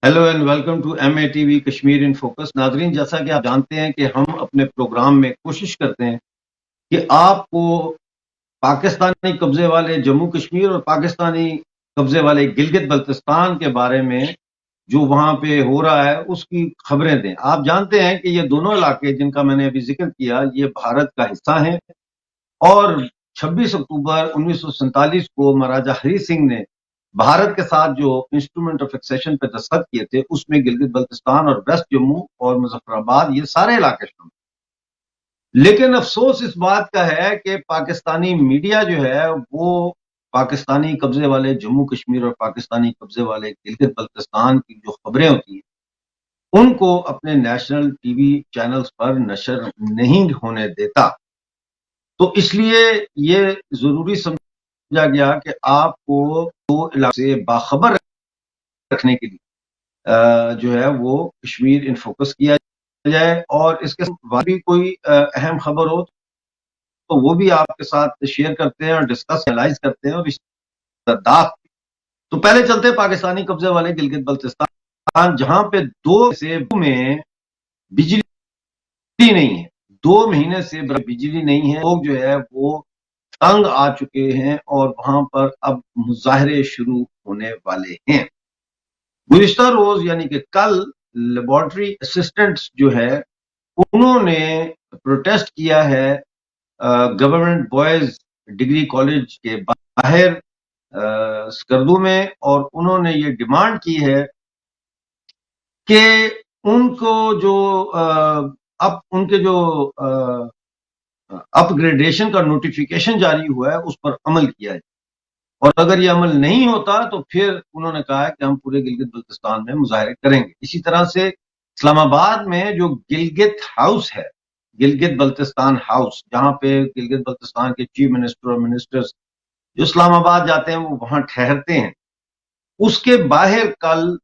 Hello and welcome to MATV Kashmir in focus. नाजरीन, जैसा कि आप जानते हैं कि हम अपने प्रोग्राम में कोशिश करते हैं कि आपको पाकिस्तानी कब्जे वाले जम्मू कश्मीर और पाकिस्तानी कब्जे वाले गिलगित बल्तिस्तान के बारे में जो वहां पे हो रहा है उसकी खबरें दें। आप जानते हैं कि ये दोनों इलाके जिनका मैंने अभी जिक्र किया ये भारत का हिस्सा हैं और 26 अक्टूबर 1947 को महाराजा हरी सिंह ने भारत के साथ जो इंस्ट्रूमेंट ऑफ एक्सेशन पे दस्तखत किए थे उसमें गिलगित बल्तिस्तान और वेस्ट जम्मू और मुजफ्फराबाद ये सारे इलाके शामिल। लेकिन अफसोस इस बात का है कि पाकिस्तानी मीडिया जो है वो पाकिस्तानी कब्जे वाले जम्मू कश्मीर और पाकिस्तानी कब्जे वाले गिलगित बल्तिस्तान की जो खबरें होती हैं उनको अपने नेशनल टीवी चैनल्स पर नशर नहीं होने देता। तो इसलिए ये जरूरी समझा गया कि आपको दो इलाके से बाखबर रखने के लिए जो है वो कश्मीर इन फोकस किया जाए और इसके बाद भी कोई अहम खबर हो तो वो भी आपके साथ शेयर करते हैं और डिस्कस एनालाइज करते हैं और इस्तेदाद। तो पहले चलते हैं पाकिस्तानी कब्जे वाले गिलगित बल्तिस्तान, जहां पे 2 से में बिजली नहीं है। 2 महीने से बिजली नहीं है। लोग जो है वो तंग आ चुके हैं और वहां पर अब मुजाहरे शुरू होने वाले हैं। गुज़िश्ता रोज यानी कि कल लेबोरेटरी असिस्टेंट्स जो है उन्होंने प्रोटेस्ट किया है गवर्नमेंट बॉयज डिग्री कॉलेज के बाहर स्कर्दू में, और उन्होंने ये डिमांड की है कि उनको जो अब उनके जो अपग्रेडेशन का नोटिफिकेशन जारी हुआ है उस पर अमल किया जाए, और अगर ये अमल नहीं होता तो फिर उन्होंने कहा है कि हम पूरे गिलगित बल्तिस्तान में मुजाहरे करेंगे। इसी तरह से इस्लामाबाद में जो गिलगित हाउस है, गिलगित बल्तिस्तान हाउस, जहां पे गिलगित बल्तिस्तान के चीफ मिनिस्टर और मिनिस्टर्स जो इस्लामाबाद जाते हैं वो वहां ठहरते हैं, उसके बाहर कल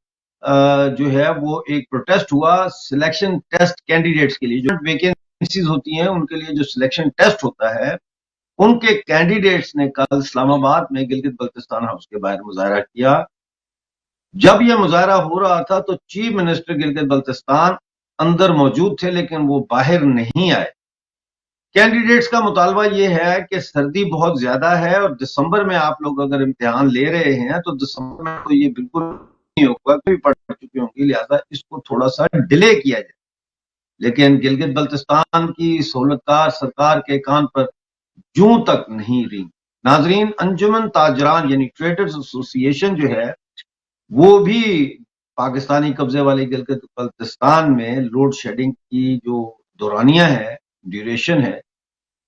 जो है वो एक प्रोटेस्ट हुआ सिलेक्शन टेस्ट कैंडिडेट्स के लिए। जो वैकेंसीज होती हैं उनके लिए जो सिलेक्शन टेस्ट होता है, उनके कैंडिडेट्स ने कल इस्लामाबाद में गिलगित बल्तिस्तान हाउस के बाहर मुजाहरा किया। जब यह मुजाहरा हो रहा था तो चीफ मिनिस्टर गिलगित बल्तिस्तान अंदर मौजूद थे लेकिन वो बाहर नहीं आए। कैंडिडेट्स का मुतालबा ये है कि सर्दी बहुत ज्यादा है और दिसंबर में आप लोग अगर इम्तिहान ले रहे हैं तो दिसंबर में तो ये बिल्कुल नहीं होगा, कोई पढ़ चुके होंगे, लिहाजा इसको थोड़ा सा डिले किया जाए। लेकिन गिलगित बल्तिस्तान की सहूलतकार सरकार के कान पर जूं तक नहीं रही। नाजरीन, अंजुमन ताजरान यानी ट्रेडर्स एसोसिएशन जो है वो भी पाकिस्तानी कब्जे वाले गिलगित बल्तिस्तान में लोड शेडिंग की जो दौरानिया है, ड्यूरेशन है,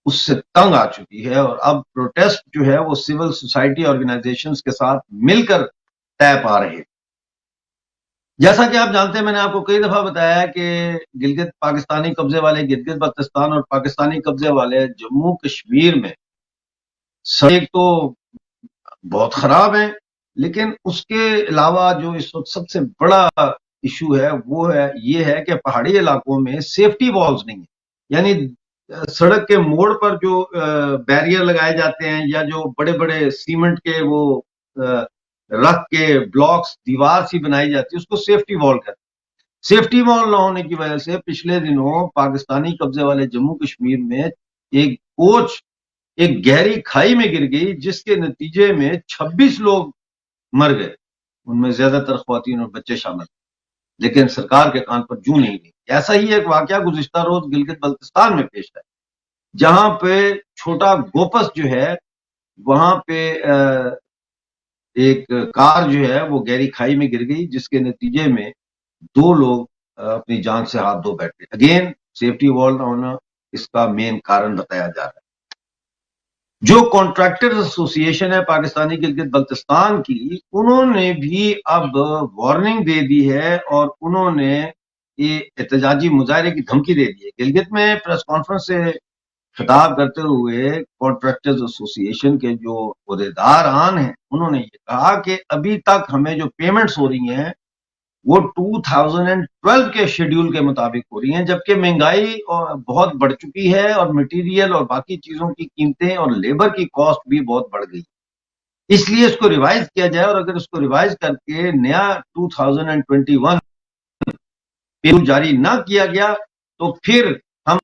उससे तंग आ चुकी है और अब प्रोटेस्ट जो है वो सिविल सोसाइटी ऑर्गेनाइजेशंस के साथ मिलकर तय पा रहे हैं। जैसा कि आप जानते हैं, मैंने आपको कई दफा बताया कि गिलगित पाकिस्तानी कब्जे वाले गिलगित बल्तिस्तान और पाकिस्तानी कब्जे वाले जम्मू कश्मीर में सड़क तो बहुत खराब है, लेकिन उसके अलावा जो इस वक्त सबसे बड़ा इशू है वो है ये है कि पहाड़ी इलाकों में सेफ्टी वॉल्स नहीं है। यानी सड़क के मोड़ पर जो बैरियर लगाए जाते हैं या जो बड़े बड़े सीमेंट के वो रख के ब्लॉक्स दीवार सी बनाई जाती है उसको सेफ्टी वॉल कहते हैं। सेफ्टी वॉल ना होने की वजह से पिछले दिनों पाकिस्तानी कब्जे वाले जम्मू कश्मीर में एक कोच एक गहरी खाई में गिर गई, जिसके नतीजे में 26 लोग मर गए, उनमें ज्यादातर ख्वातीन और बच्चे शामिल, लेकिन सरकार के कान पर जूं नहीं गई। ऐसा ही एक वाकया गुज़िश्ता रोज गिलगित बल्तिस्तान में पेश है, जहां पे छोटा गोपस जो है वहां पे एक कार जो है वो गहरी खाई में गिर गई, जिसके नतीजे में 2 लोग अपनी जान से हाथ धो बैठे। अगेन सेफ्टी वॉल ना होना इसका मेन कारण बताया जा रहा है। जो कॉन्ट्रैक्टर्स एसोसिएशन है पाकिस्तानी गिलगित बल्तिस्तान की, उन्होंने भी अब वार्निंग दे दी है और उन्होंने ये एहतजाजी मुजाहरे की धमकी दे दी है। गिलगित में प्रेस कॉन्फ्रेंस से खिताब करते हुए कॉन्ट्रैक्टर्स एसोसिएशन के जो ओहदेदार आन हैं, उन्होंने ये कहा कि अभी तक हमें जो पेमेंट्स हो रही हैं वो 2012 के शेड्यूल के मुताबिक हो रही हैं, जबकि महंगाई बहुत बढ़ चुकी है और मटेरियल और बाकी चीजों की कीमतें और लेबर की कॉस्ट भी बहुत बढ़ गई। इसलिए इसको रिवाइज किया जाए, और अगर इसको रिवाइज करके नया 2021 पेरू जारी ना किया गया तो फिर हम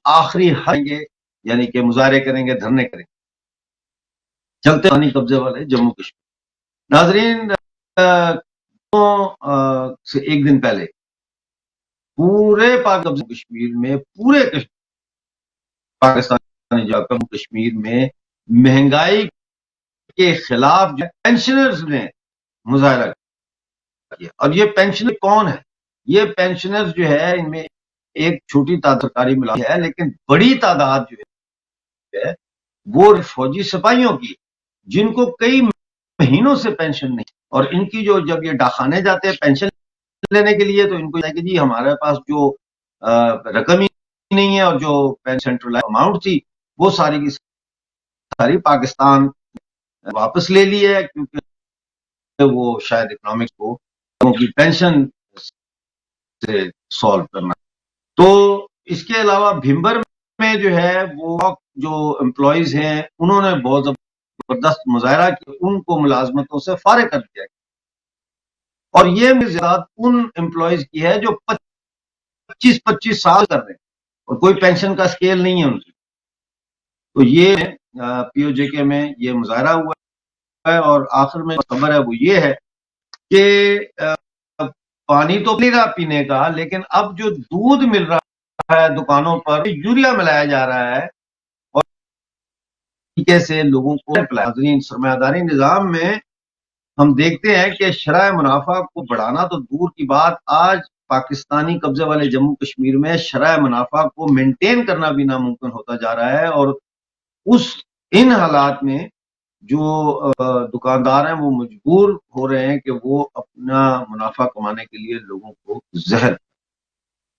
आखिरी हलेंगे, यानी कि मुजाहरे करेंगे, धरने करेंगे। चलते पानी कब्जे वाले जम्मू कश्मीर। नाजरीन, से एक दिन पहले पूरे कश्मीर में, पूरे पाकिस्तानी जम्मू कश्मीर में महंगाई के खिलाफ जो पेंशनर्स ने मुजाहरा किया। और ये पेंशनर कौन है? ये पेंशनर्स जो है, इनमें एक छोटी तादाद सरकारी मिला है, लेकिन बड़ी तादाद जो है वो फौजी सिपाहियों की, जिनको कई महीनों से पेंशन नहीं। और इनकी जो, जब ये डाकखाने जाते हैं पेंशन लेने के लिए, तो इनको कि जी हमारे पास जो रकम ही नहीं है, और जो सेंट्रलाइज अमाउंट थी वो सारी की सारी पाकिस्तान वापस ले ली है, क्योंकि वो शायद इकोनॉमिक्स को की पेंशन से सॉल्व करना। तो इसके अलावा भिंबर में जो है वो जो एम्प्लॉइज हैं उन्होंने बहुत जबरदस्त मुजाहरा किया, उनको मुलाजमतों से फारिग कर दिया गया। और ये मिजाज उन एम्प्लॉइज की है जो 25-25 साल कर रहे हैं और कोई पेंशन का स्केल नहीं है उनकी। तो ये पीओजेके में ये मुजाहरा हुआ है। और आखिर में खबर है वो ये है कि पानी तो नहीं रहा पीने का, लेकिन अब जो दूध मिल रहा है दुकानों पर, यूरिया मिलाया जा रहा है और तरीके से लोगों को। सरमायादारी निजाम में हम देखते हैं कि शरह मुनाफा को बढ़ाना तो दूर की बात, आज पाकिस्तानी कब्जे वाले जम्मू कश्मीर में शरह मुनाफा को मेंटेन करना भी नामुमकिन होता जा रहा है। और इन हालात में जो दुकानदार हैं वो मजबूर हो रहे हैं कि वो अपना मुनाफा कमाने के लिए लोगों को जहर।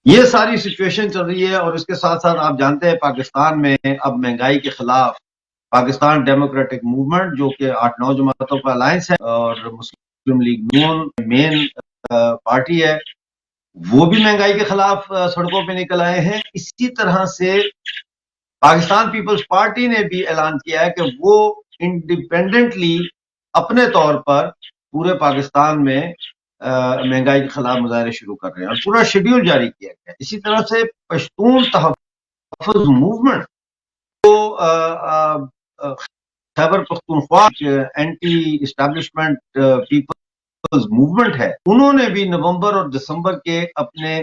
ये सारी सिचुएशन चल रही है। और इसके साथ साथ आप जानते हैं पाकिस्तान में अब महंगाई के खिलाफ पाकिस्तान डेमोक्रेटिक मूवमेंट, जो कि 8-9 जमातों का अलायंस है, और मुस्लिम लीग नून मेन पार्टी है, वो भी महंगाई के खिलाफ सड़कों पे निकल आए हैं। इसी तरह से पाकिस्तान पीपल्स पार्टी ने भी ऐलान किया है कि वो इंडिपेंडेंटली अपने तौर पर पूरे पाकिस्तान में महंगाई के खिलाफ मुजाहरे शुरू कर रहे हैं और पूरा शेड्यूल जारी किया गया। इसी तरह से पश्तून तहफ़्फ़ुज़ मूवमेंट, तो Khyber Pakhtunkhwa anti establishment people's movement है, उन्होंने भी नवंबर और दिसंबर के अपने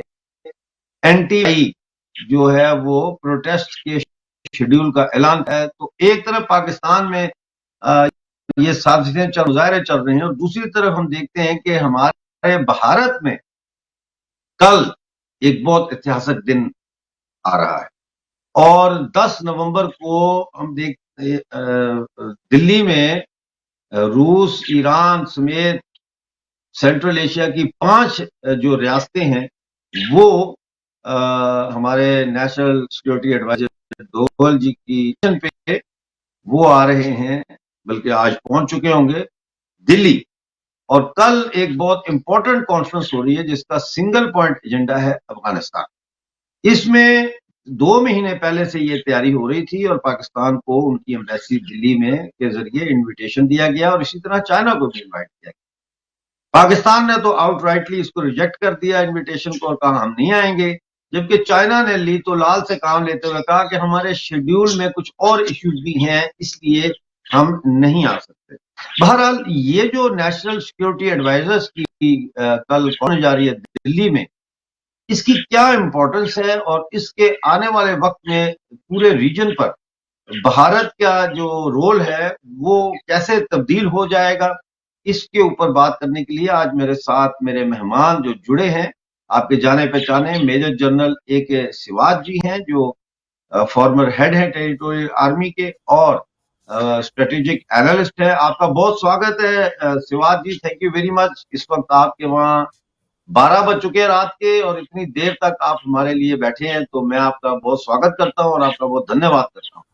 एंटी जो है वो प्रोटेस्ट के शेड्यूल का ऐलान है। तो एक तरफ पाकिस्तान में ये साजिशें मुजाहरे चल रहे हैं, और दूसरी तरफ हम देखते हैं कि हमारे भारत में कल एक बहुत ऐतिहासिक दिन आ रहा है। और 10 नवंबर को हम दिल्ली में रूस, ईरान समेत सेंट्रल एशिया की 5 जो रियासतें हैं वो हमारे नेशनल सिक्योरिटी एडवाइजर डोवल जी की पे वो आ रहे हैं, बल्कि आज पहुंच चुके होंगे दिल्ली। और कल एक बहुत इंपॉर्टेंट कॉन्फ्रेंस हो रही है जिसका सिंगल पॉइंट एजेंडा है अफगानिस्तान। इसमें 2 महीने पहले से ये तैयारी हो रही थी और पाकिस्तान को उनकी एम्बेसी दिल्ली में के जरिए इन्विटेशन दिया गया, और इसी तरह चाइना को भी इन्वाइट किया गया। पाकिस्तान ने तो आउटराइटली इसको रिजेक्ट कर दिया इन्विटेशन को और कहा हम नहीं आएंगे, जबकि चाइना ने ली तो लाल से काम लेते हुए कहा कि हमारे शेड्यूल में कुछ और इश्यूज भी हैं, इसलिए हम नहीं आ सकते। बहरहाल ये जो नेशनल सिक्योरिटी एडवाइजर्स की कल कौन जा रही है दिल्ली में, इसकी क्या इंपॉर्टेंस है और इसके आने वाले वक्त में पूरे रीजन पर भारत का जो रोल है वो कैसे तब्दील हो जाएगा, इसके ऊपर बात करने के लिए आज मेरे साथ मेरे मेहमान जो जुड़े हैं, आपके जाने पहचाने मेजर जनरल A.K. सिवाज जी हैं, जो फॉर्मर हेड है टेरिटोरियल आर्मी के और स्ट्रेटेजिक एनालिस्ट है। आपका बहुत स्वागत है सिवाज जी, थैंक यू वेरी मच। इस वक्त आपके वहाँ 12 बज चुके हैं रात के और इतनी देर तक आप हमारे लिए बैठे हैं, तो मैं आपका बहुत स्वागत करता हूं और आपका बहुत धन्यवाद करता हूं।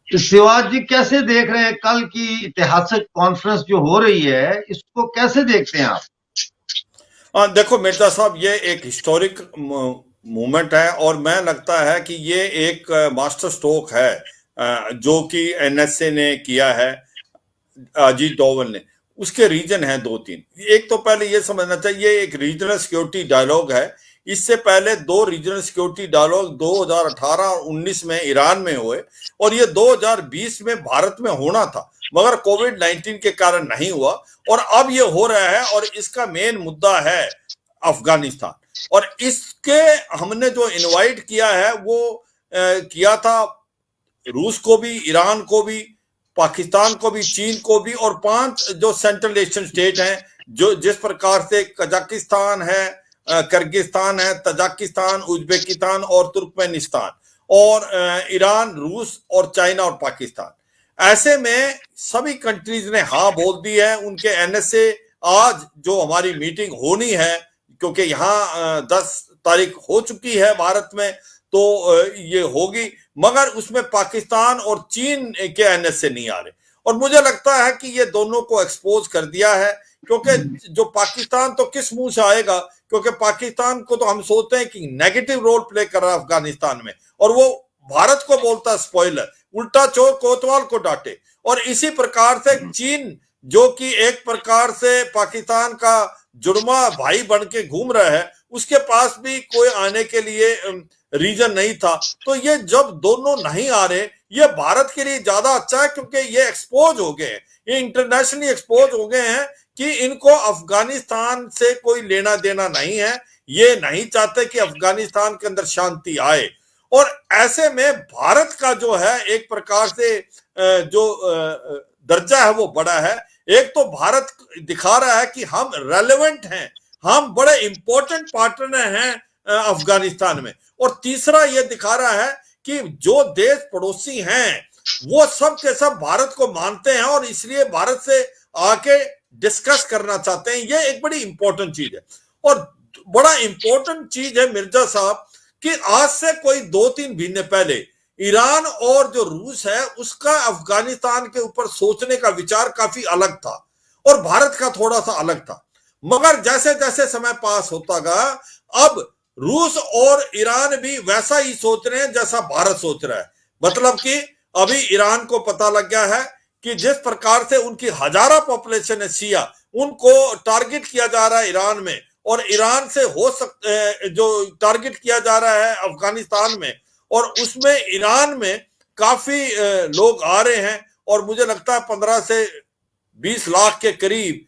शिवाज जी कैसे देख रहे हैं कल की ऐतिहासिक कॉन्फ्रेंस जो हो रही है, इसको कैसे देखते हैं आप? देखो मिर्जा साहब, ये एक हिस्टोरिक मूवमेंट है और मैं लगता है कि ये एक मास्टर स्ट्रोक है जो कि एनएसए ने किया है, अजीत डोवल ने, उसके रीजन हैं दो तीन। एक तो पहले ये समझना चाहिए, एक रीजनल सिक्योरिटी डायलॉग है। इससे पहले दो रीजनल सिक्योरिटी डायलॉग 2018 और 19 में ईरान में हुए, और ये 2020 में भारत में होना था, मगर कोविड-19 के कारण नहीं हुआ, और अब ये हो रहा है। और इसका मेन मुद्दा है अफगानिस्तान, और इसके हमने जो इनवाइट किया है वो किया था रूस को भी, ईरान को भी, पाकिस्तान को भी, चीन को भी, और 5 जो सेंट्रल एशियन स्टेट हैं, जो जिस प्रकार से कजाकिस्तान है, किर्गिस्तान है, तजाकिस्तान, उज्बेकिस्तान और तुर्कमेनिस्तान, और ईरान, रूस और चाइना और पाकिस्तान। ऐसे में सभी कंट्रीज ने हाँ बोल दी है। उनके एनएसए आज जो हमारी मीटिंग होनी है, क्योंकि यहाँ 10 तारीख हो चुकी है भारत में, तो ये होगी, मगर उसमें पाकिस्तान और चीन के एनएसए नहीं आ रहे। और मुझे लगता है कि ये दोनों को एक्सपोज कर दिया है, क्योंकि जो पाकिस्तान तो किस मुंह से आएगा, क्योंकि पाकिस्तान को तो हम सोचते हैं कि नेगेटिव रोल प्ले कर रहा है अफगानिस्तान में, और वो भारत को बोलता है स्पॉइलर, उल्टा चोर कोतवाल को डांटे। और इसी प्रकार से चीन, जो कि एक प्रकार से पाकिस्तान का जुड़वा भाई बन के घूम रहा है, उसके पास भी कोई आने के लिए रीजन नहीं था। तो ये जब दोनों नहीं आ रहे, ये भारत के लिए ज्यादा अच्छा है, क्योंकि ये एक्सपोज हो गए हैं, ये इंटरनेशनली एक्सपोज हो गए हैं कि इनको अफगानिस्तान से कोई लेना देना नहीं है। ये नहीं चाहते कि अफगानिस्तान के अंदर शांति आए। और ऐसे में भारत का जो है एक प्रकार से जो दर्जा है वो बड़ा है। एक तो भारत दिखा रहा है कि हम रेलेवेंट हैं, हम बड़े इंपॉर्टेंट पार्टनर हैं अफगानिस्तान में। और तीसरा ये दिखा रहा है कि जो देश पड़ोसी हैं वो सब के सब भारत को मानते हैं, और इसलिए भारत से आके डिस्कस करना चाहते हैं। ये एक बड़ी इंपॉर्टेंट चीज है। और बड़ा इंपॉर्टेंट चीज है मिर्जा साहब, कि आज से कोई 2-3 महीने पहले ईरान और जो रूस है उसका अफगानिस्तान के ऊपर सोचने का विचार काफी अलग था, और भारत का थोड़ा सा अलग था। मगर जैसे जैसे समय पास होता गया, अब रूस और ईरान भी वैसा ही सोच रहे हैं जैसा भारत सोच रहा है। मतलब कि अभी ईरान को पता लग गया है कि जिस प्रकार से उनकी हजारा पॉपुलेशन है शिया, उनको टारगेट किया जा रहा है ईरान में, और ईरान से हो सकता जो टारगेट किया जा रहा है अफगानिस्तान में, और उसमें ईरान में काफी लोग आ रहे हैं, और मुझे लगता है 15 से 20 लाख के करीब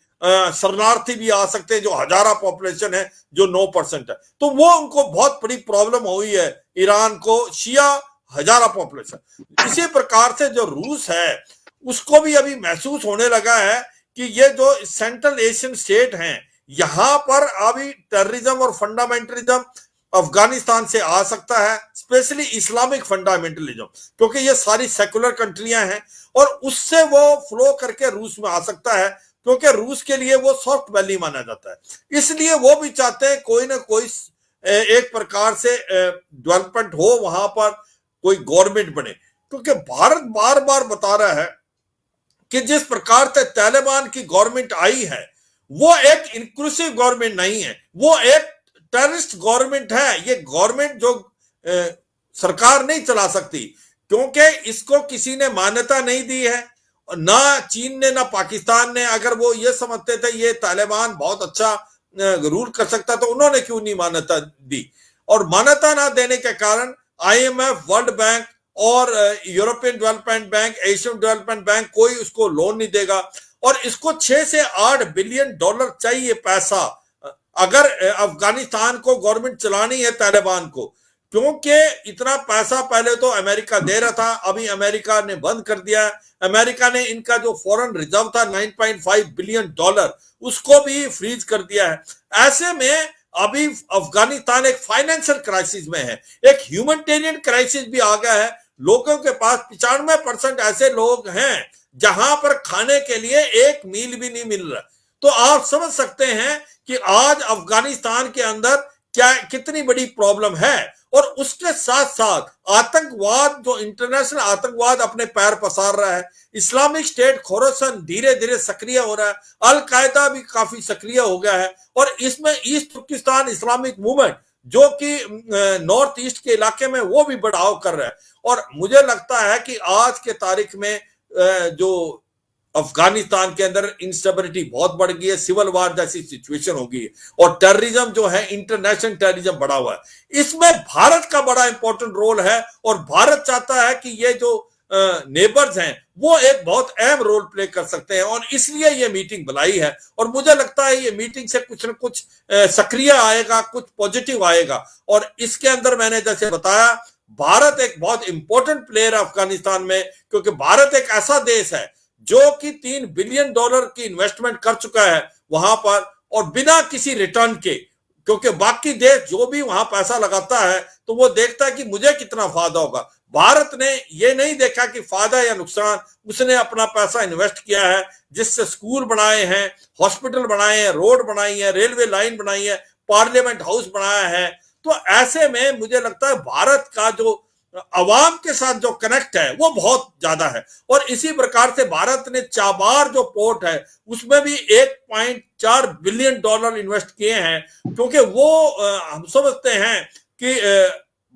शरणार्थी भी आ सकते हैं, जो हजारा पॉपुलेशन है, जो 9% है। तो वो उनको बहुत बड़ी प्रॉब्लम हुई है, ईरान को, शिया हजारा पॉपुलेशन। इसी प्रकार से जो रूस है उसको भी अभी महसूस होने लगा है कि ये जो सेंट्रल एशियन स्टेट हैं, यहां पर अभी टेररिज्म और फंडामेंटलिज्म अफगानिस्तान से आ सकता है, स्पेशली इस्लामिक फंडामेंटलिज्म, क्योंकि ये सारी सेकुलर कंट्रियां हैं, और उससे वो फ्लो करके रूस में आ सकता है, क्योंकि रूस के लिए वो सॉफ्ट वैली माना जाता है। इसलिए वो भी चाहते हैं कोई ना कोई एक प्रकार से डेवलपमेंट हो, वहां पर कोई गवर्नमेंट बने। क्योंकि भारत बार बार बता रहा है कि जिस प्रकार से तालिबान की गवर्नमेंट आई है, वो एक इंक्लूसिव गवर्नमेंट नहीं है, वो एक टेररिस्ट गवर्नमेंट है। ये गवर्नमेंट जो सरकार नहीं चला सकती, क्योंकि इसको किसी ने मान्यता नहीं दी है, ना चीन ने ना पाकिस्तान ने। अगर वो ये समझते थे ये तालिबान बहुत अच्छा रूल कर सकता, तो उन्होंने क्यों नहीं मान्यता दी? और मान्यता ना देने के कारण आईएमएफ, वर्ल्ड बैंक और European development bank, Asian development bank कोई उसको लोन नहीं देगा। और इसको 6 से 8 बिलियन डॉलर चाहिए पैसा, अगर अफगानिस्तान को गवर्नमेंट चलानी है तालिबान को, क्योंकि इतना पैसा पहले तो अमेरिका दे रहा था, अभी अमेरिका ने बंद कर दिया है। अमेरिका ने इनका जो फॉरेन रिजर्व था 9.5 बिलियन डॉलर, उसको भी फ्रीज कर दिया है। ऐसे में अभी अफगानिस्तान एक फाइनेंशियल क्राइसिस में है, एक ह्यूमैनिटेरियन क्राइसिस भी आ गया है। लोगों के पास 95% ऐसे लोग हैं जहां पर खाने के लिए एक मील भी नहीं मिल रहा। तो आप समझ सकते हैं कि आज अफगानिस्तान के अंदर क्या कितनी बड़ी प्रॉब्लम है। और उसके साथ साथ आतंकवाद, जो इंटरनेशनल आतंकवाद अपने पैर पसार रहा है, इस्लामिक स्टेट खोरासान धीरे धीरे सक्रिय हो रहा है, अल कायदा भी काफी सक्रिय हो गया है, और इसमें ईस्ट तुर्किस्तान इस्लामिक मूवमेंट जो कि नॉर्थ ईस्ट के इलाके में वो भी बढ़ाव कर रहा है। और मुझे लगता है कि आज के तारीख में जो अफगानिस्तान के अंदर इंस्टेबिलिटी बहुत बढ़ गई है, सिविल वार जैसी सिचुएशन हो गई है, और टेररिज्म जो है, इंटरनेशनल टेररिज्म बढ़ा हुआ है। इसमें भारत का बड़ा इंपॉर्टेंट रोल है, और भारत चाहता है कि ये जो नेबर्स हैं वो एक बहुत अहम रोल प्ले कर सकते हैं, और इसलिए ये मीटिंग बुलाई है। और मुझे लगता है ये मीटिंग से कुछ न कुछ सक्रिय आएगा, कुछ पॉजिटिव आएगा। और इसके अंदर मैंने जैसे बताया, भारत एक बहुत इंपॉर्टेंट प्लेयर है अफगानिस्तान में, क्योंकि भारत एक ऐसा देश है जो कि $3 बिलियन की इन्वेस्टमेंट कर चुका है वहां पर, और बिना किसी रिटर्न के। क्योंकि बाकी देश जो भी वहां पैसा लगाता है तो वो देखता है कि मुझे कितना फायदा होगा। भारत ने ये नहीं देखा कि फायदा या नुकसान, उसने अपना पैसा इन्वेस्ट किया है, जिससे स्कूल बनाए हैं, हॉस्पिटल बनाए हैं, रोड बनाई है, रेलवे लाइन बनाई है, पार्लियामेंट हाउस बनाया है। तो ऐसे में मुझे लगता है भारत का जो अवाम के साथ जो कनेक्ट है वो बहुत ज्यादा है। और इसी प्रकार से भारत ने चाबार जो पोर्ट है उसमें भी $1.4 बिलियन इन्वेस्ट किए हैं, क्योंकि वो हम समझते हैं कि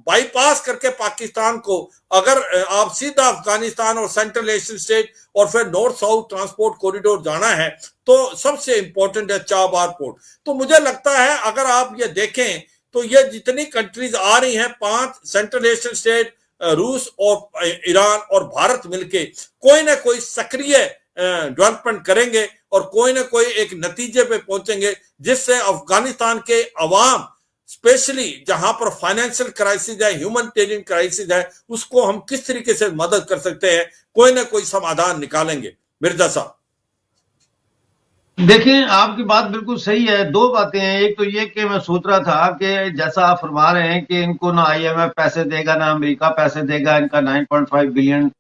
बाईपास करके पाकिस्तान को अगर आप सीधा अफगानिस्तान और सेंट्रल एशियन स्टेट और फिर नॉर्थ साउथ ट्रांसपोर्ट कॉरिडोर जाना है तो सबसे इंपॉर्टेंट है चाबार पोर्ट। तो मुझे लगता है अगर आप ये देखें तो ये जितनी कंट्रीज आ रही हैं, 5 सेंट्रल एशियन स्टेट, रूस और ईरान और भारत मिलके कोई ना कोई सक्रिय डेवलपमेंट करेंगे और कोई ना कोई एक नतीजे पे पहुंचेंगे, जिससे अफगानिस्तान के अवाम, स्पेशली जहां पर फाइनेंशियल क्राइसिस है, ह्यूमैनिटेरियन क्राइसिस है, उसको हम किस तरीके से मदद कर सकते हैं, कोई ना कोई समाधान निकालेंगे। मिर्जा साहब देखिए, आपकी बात बिल्कुल सही है। दो बातें हैं। एक तो ये कि मैं सोच रहा था कि जैसा आप फरमा रहे हैं कि इनको ना IMF पैसे देगा ना अमेरिका पैसे देगा, इनका $9.5 बिलियन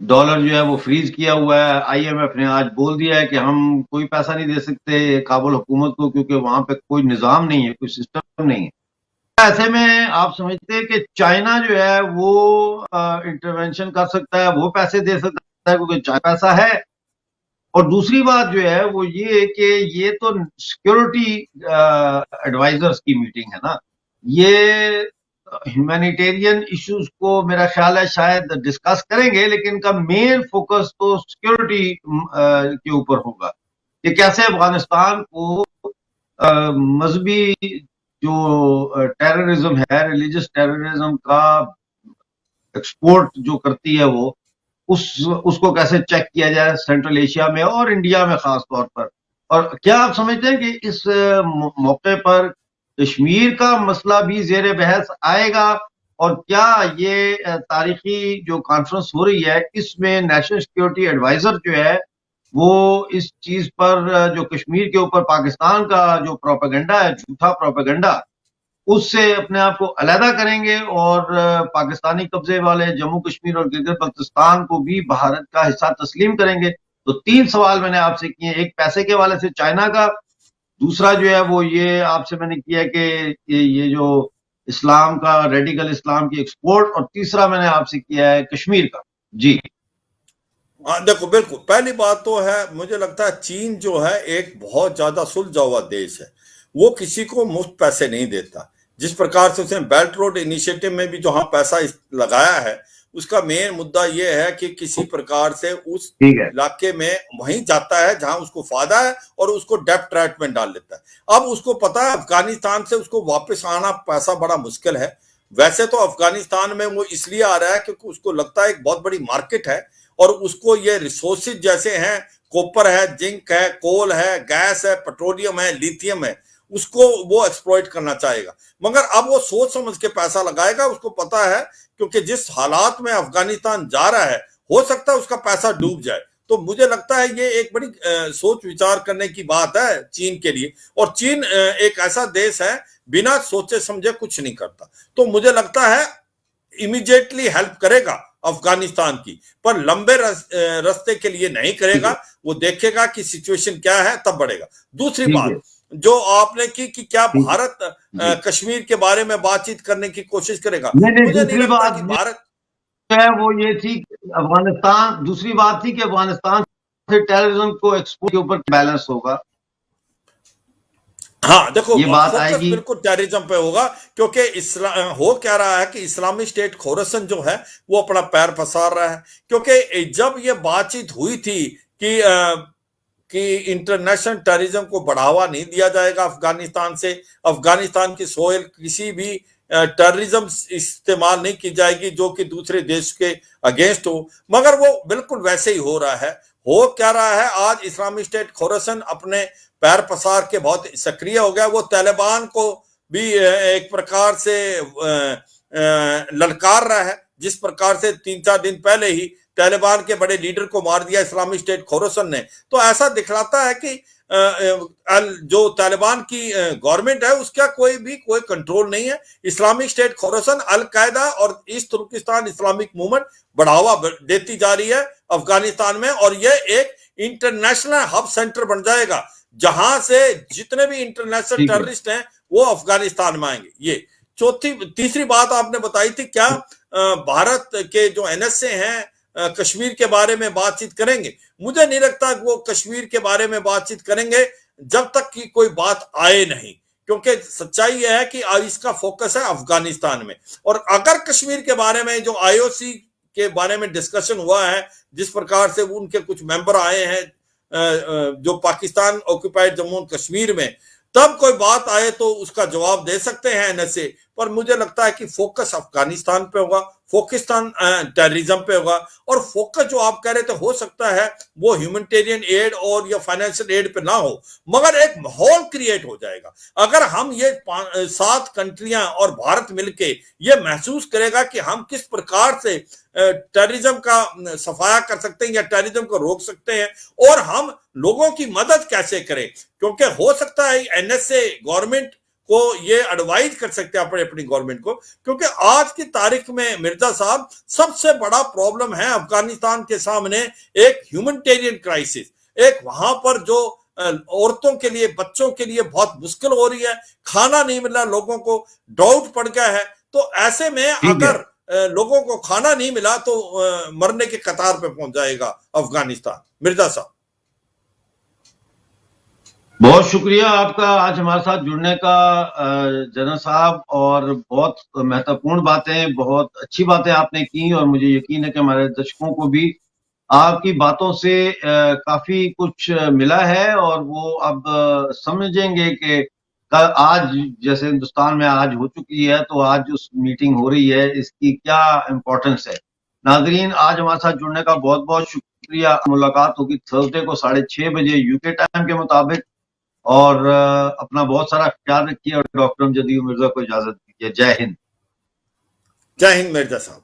जो है वो फ्रीज किया हुआ है। IMF ने आज बोल दिया है कि हम कोई पैसा नहीं दे सकते काबुल हुकूमत को, क्योंकि वहां पे कोई निजाम नहीं है, कोई सिस्टम नहीं है। ऐसे में आप समझते हैं कि चाइना जो है वो इंटरवेंशन कर सकता है, वो पैसे दे सकता है, क्योंकि चाइना पैसा है। और दूसरी बात जो है वो ये कि ये तो सिक्योरिटी एडवाइजर्स की मीटिंग है ना, ये ह्यूमैनिटेरियन इश्यूज को मेरा ख्याल है शायद डिस्कस करेंगे, लेकिन इनका मेन फोकस तो सिक्योरिटी के ऊपर होगा कि कैसे अफगानिस्तान को मजहबी जो टेररिज्म है, रिलीजियस टेररिज्म का एक्सपोर्ट जो करती है वो उसको कैसे चेक किया जाए सेंट्रल एशिया में और इंडिया में खास तौर पर। और क्या आप समझते हैं कि इस मौके पर कश्मीर का मसला भी जेर बहस आएगा, और क्या ये तारीखी जो कॉन्फ्रेंस हो रही है इसमें नेशनल सिक्योरिटी एडवाइजर जो है वो इस चीज पर जो कश्मीर के ऊपर पाकिस्तान का जो प्रोपेगेंडा है, झूठा प्रोपेगेंडा, उससे अपने आप को अलहदा करेंगे और पाकिस्तानी कब्जे वाले जम्मू कश्मीर और गिलगित बल्तिस्तान को भी भारत का हिस्सा तस्लीम करेंगे? तो 3 सवाल मैंने आपसे किए। एक पैसे के हवाले से चाइना का, दूसरा जो है वो ये आपसे मैंने किया कि ये जो इस्लाम का, रेडिकल इस्लाम की एक्सपोर्ट, और तीसरा मैंने आपसे किया है कश्मीर का। जी देखो, बिल्कुल पहली बात तो है, मुझे लगता है चीन जो है एक बहुत ज्यादा सुलझा हुआ देश है, वो किसी को मुफ्त पैसे नहीं देता। जिस प्रकार से उसने बेल्ट रोड इनिशिएटिव में भी जहां पैसा लगाया है, उसका मेन मुद्दा यह है कि किसी प्रकार से उस इलाके में वहीं जाता है जहां उसको फायदा है और उसको डेप्ट ट्रैप में डाल लेता है। अब उसको पता है अफगानिस्तान से उसको वापस आना पैसा बड़ा मुश्किल है। वैसे तो अफगानिस्तान में वो इसलिए आ रहा है क्योंकि उसको लगता है एक बहुत बड़ी मार्केट है और उसको ये रिसोर्सेज जैसे हैं, कॉपर है, जिंक है, कोल है, गैस है, पेट्रोलियम है, लिथियम है, उसको वो एक्सप्लॉइट करना चाहेगा। मगर अब वो सोच समझ के पैसा लगाएगा। उसको पता है क्योंकि जिस हालात में अफगानिस्तान जा रहा है, हो सकता है उसका पैसा डूब जाए। तो मुझे लगता है ये एक बड़ी सोच विचार करने की बात है चीन के लिए। और चीन एक ऐसा देश है बिना सोचे समझे कुछ नहीं करता। तो मुझे लगता है इमीडिएटली हेल्प करेगा अफगानिस्तान की, पर लंबे रास्ते के लिए नहीं करेगा। वो देखेगा कि सिचुएशन क्या है तब बढ़ेगा। दूसरी बात जो आपने की कि क्या भारत कश्मीर के बारे में बातचीत करने की कोशिश करेगा, मुझे नहीं लगता कि भारत है वो ये थी अफगानिस्तान, दूसरी बात थी कि अफगानिस्तान से टेररिज्म को एक्सपोर्ट के ऊपर बैलेंस होगा। हाँ देखो, ये बात फोकस आएगी। बिल्कुल टेररिज्म पे होगा, क्योंकि हो क्या रहा है कि इस्लामिक स्टेट खोरसन जो है वो अपना पैर पसार रहा है। क्योंकि जब ये बातचीत हुई थी कि इंटरनेशनल टेररिज्म को बढ़ावा नहीं दिया जाएगा अफगानिस्तान से, अफगानिस्तान की सोयल किसी भी टेररिज्म इस्तेमाल नहीं की जाएगी जो कि दूसरे देश के अगेंस्ट हो, मगर वो बिल्कुल वैसे ही हो रहा है। हो क्या रहा है, आज इस्लामिक स्टेट खोरसन अपने पैर पसार के बहुत सक्रिय हो गया। वो तालिबान को भी एक प्रकार से ललकार रहा है, जिस प्रकार से 3-4 दिन पहले ही तालिबान के बड़े लीडर को मार दिया इस्लामिक स्टेट खोरसन ने। तो ऐसा दिखलाता है कि जो तालिबान की गवर्नमेंट है उसका कोई कंट्रोल नहीं है। इस्लामिक स्टेट खोरसन, अल कायदा और ईस्ट तुर्किस्तान इस्लामिक मूवमेंट बढ़ावा देती जा रही है अफगानिस्तान में, और यह एक इंटरनेशनल हब सेंटर बन जाएगा जहां से जितने भी इंटरनेशनल टेररिस्ट हैं वो अफगानिस्तान में आएंगे। ये तीसरी बात आपने बताई थी, क्या भारत के जो एनएसए हैं कश्मीर के बारे में बातचीत करेंगे? मुझे नहीं लगता कि वो कश्मीर के बारे में बातचीत करेंगे जब तक कि कोई बात आए नहीं, क्योंकि सच्चाई यह है कि इसका फोकस है अफगानिस्तान में। और अगर कश्मीर के बारे में जो आईओसी के बारे में डिस्कशन हुआ है, जिस प्रकार से उनके कुछ मेंबर आए हैं जो पाकिस्तान ऑक्युपाइड जम्मू और कश्मीर में, तब कोई बात आए तो उसका जवाब दे सकते हैं एनएसए। पर मुझे लगता है कि फोकस अफगानिस्तान पे होगा, फोकस्तान टेररिज्म पे होगा, और फोकस जो आप कह रहे थे हो सकता है वो ह्यूमैनिटेरियन एड और या फाइनेंशियल एड पे ना हो, मगर एक माहौल क्रिएट हो जाएगा। अगर हम ये 7 कंट्रियां और भारत मिलके ये महसूस करेगा कि हम किस प्रकार से टेररिज्म का सफाया कर सकते हैं या टेररिज्म को रोक सकते हैं, और हम लोगों की मदद कैसे करें, क्योंकि हो सकता है एनएसए गवर्नमेंट को ये एडवाइज कर सकते हैं अपनी गवर्नमेंट को। क्योंकि आज की तारीख में मिर्जा साहब, सबसे बड़ा प्रॉब्लम है अफगानिस्तान के सामने एक ह्यूमैनिटेरियन क्राइसिस, एक वहां पर जो औरतों के लिए, बच्चों के लिए बहुत मुश्किल हो रही है, खाना नहीं मिला, लोगों को डाउट पड़ गया है। तो ऐसे में अगर लोगों को खाना नहीं मिला तो मरने के कतार पे पहुंच जाएगा अफगानिस्तान। मिर्जा साहब, बहुत शुक्रिया आपका आज हमारे साथ जुड़ने का जनरल साहब, और बहुत महत्वपूर्ण बातें, बहुत अच्छी बातें आपने की, और मुझे यकीन है कि हमारे दर्शकों को भी आपकी बातों से काफी कुछ मिला है, और वो अब समझेंगे कि आज जैसे हिंदुस्तान में आज हो चुकी है, तो आज जो मीटिंग हो रही है इसकी क्या इम्पोर्टेंस है। नाजरीन, आज हमारे साथ जुड़ने का बहुत बहुत शुक्रिया। मुलाकात होगी थर्सडे को 6:30 बजे यूके टाइम के मुताबिक, और अपना बहुत सारा ख्याल रखिए, और डॉक्टर अमजद मिर्जा को इजाजत दीजिए। जय हिंद। जय हिंद मिर्जा साहब।